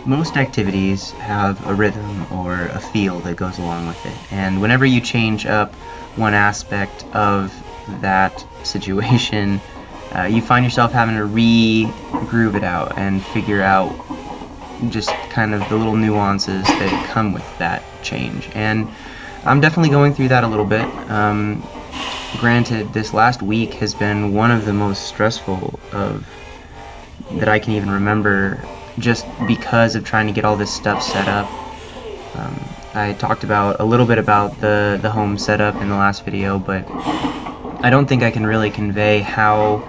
Most activities have a rhythm or a feel that goes along with it, and whenever you change up one aspect of that situation, you find yourself having to re-groove it out and figure out just kind of the little nuances that come with that change. And I'm definitely going through that a little bit. Granted, this last week has been one of the most stressful that I can even remember, just because of trying to get all this stuff set up. I talked a little bit about the home setup in the last video, but I don't think I can really convey how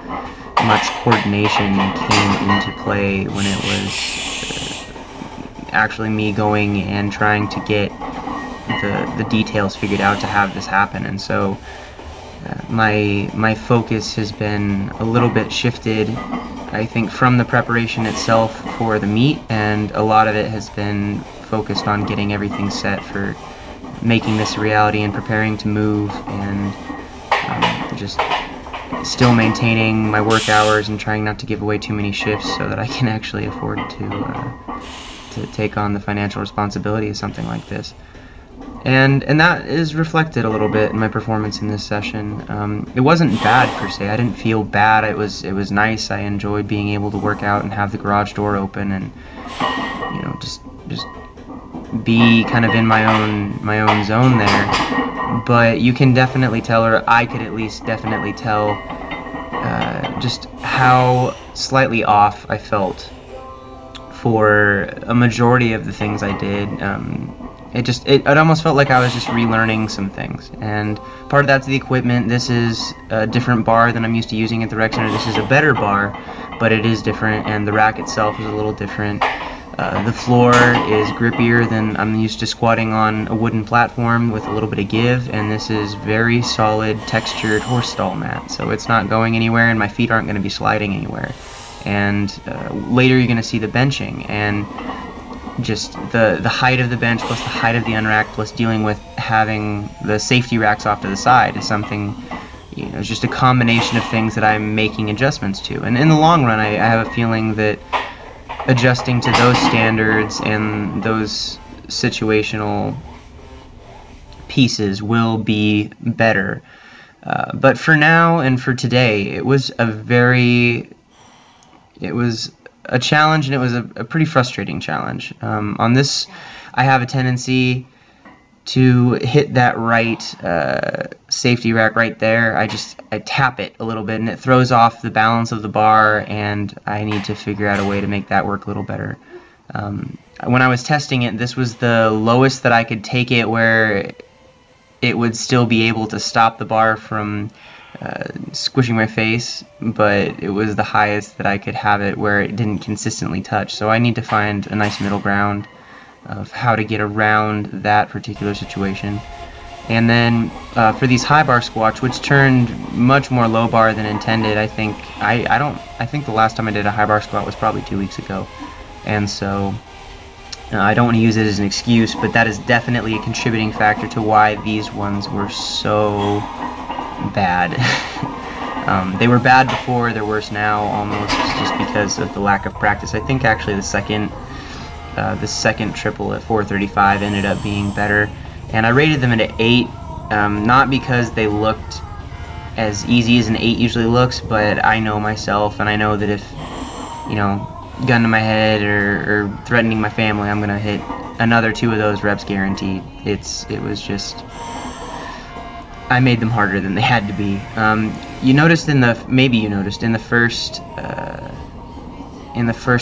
much coordination came into play when it was actually me going and trying to get the details figured out to have this happen. And so my focus has been a little bit shifted, I think, from the preparation itself for the meet, and a lot of it has been focused on getting everything set for making this a reality and preparing to move, and just still maintaining my work hours and trying not to give away too many shifts so that I can actually afford to take on the financial responsibility of something like this. And that is reflected a little bit in my performance in this session. It wasn't bad per se. I didn't feel bad. It was nice. I enjoyed being able to work out and have the garage door open, and just be kind of in my own zone there. But you can definitely tell, or I could at least definitely tell, just how slightly off I felt for a majority of the things I did. It almost felt like I was just relearning some things, and part of that's the equipment. This is a different bar than I'm used to using at the rec center. This is a better bar, but it is different, and the rack itself is a little different. The floor is grippier than I'm used to squatting on a wooden platform with a little bit of give, and this is very solid textured horse stall mat, so it's not going anywhere and my feet aren't going to be sliding anywhere. And later you're going to see the benching, and just the height of the bench plus the height of the unrack plus dealing with having the safety racks off to the side is something, it's just a combination of things that I'm making adjustments to. And in the long run, I have a feeling that adjusting to those standards and those situational pieces will be better. But for now and for today, it was a challenge, and it was a pretty frustrating challenge. On this, I have a tendency to hit that right safety rack right there. I tap it a little bit, and it throws off the balance of the bar, and I need to figure out a way to make that work a little better. When I was testing it, this was the lowest that I could take it, where it would still be able to stop the bar from squishing my face, but it was the highest that I could have it where it didn't consistently touch. So I need to find a nice middle ground of how to get around that particular situation. And then for these high bar squats, which turned much more low bar than intended, I think the last time I did a high bar squat was probably 2 weeks ago, and so I don't want to use it as an excuse, but that is definitely a contributing factor to why these ones were so bad. They were bad before, they're worse now, almost, just because of the lack of practice. I think actually the second triple at 435 ended up being better, and I rated them at an 8, not because they looked as easy as an 8 usually looks, but I know myself, and I know that if, gun to my head or threatening my family, I'm gonna hit another 2 of those reps guaranteed. It was just, I made them harder than they had to be. You noticed maybe you noticed in the first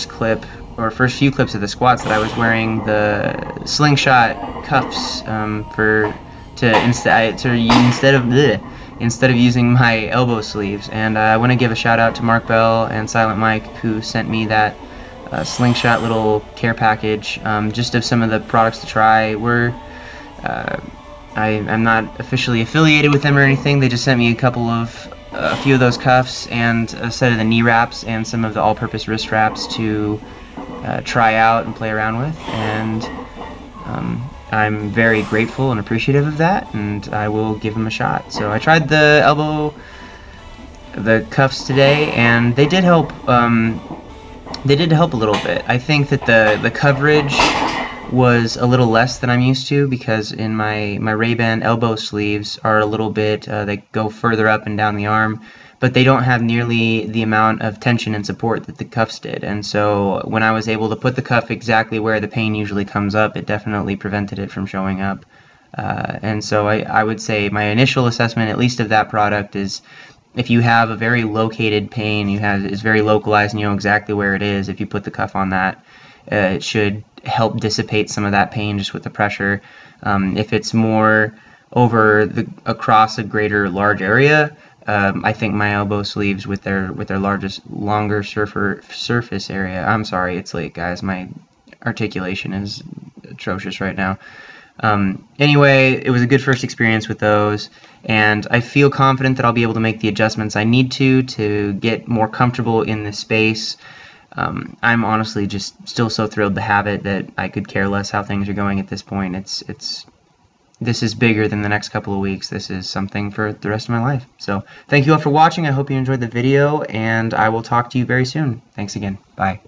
clip, or first few clips of the squats, that I was wearing the slingshot cuffs instead of using my elbow sleeves. And I want to give a shout out to Mark Bell and Silent Mike, who sent me that slingshot little care package, just of some of the products to try. I'm not officially affiliated with them or anything. They just sent me a few of those cuffs and a set of the knee wraps and some of the all-purpose wrist wraps to try out and play around with, and I'm very grateful and appreciative of that, and I will give them a shot. So I tried the cuffs today, and they did help they did help a little bit. I think that the coverage was a little less than I'm used to, because in my Ray-Ban elbow sleeves are a little bit, they go further up and down the arm, but they don't have nearly the amount of tension and support that the cuffs did. And so when I was able to put the cuff exactly where the pain usually comes up, it definitely prevented it from showing up. And so I would say my initial assessment, at least of that product, is if you have a very located pain, it's very localized and you know exactly where it is, if you put the cuff on that, it should help dissipate some of that pain just with the pressure. If it's more across a large area, I think my elbow sleeves with their longer surface area. I'm sorry, it's late, guys. My articulation is atrocious right now. Anyway, it was a good first experience with those, and I feel confident that I'll be able to make the adjustments I need to get more comfortable in this space. I'm honestly just still so thrilled to have it that I could care less how things are going at this point. This is bigger than the next couple of weeks. This is something for the rest of my life. So thank you all for watching. I hope you enjoyed the video, and I will talk to you very soon. Thanks again. Bye.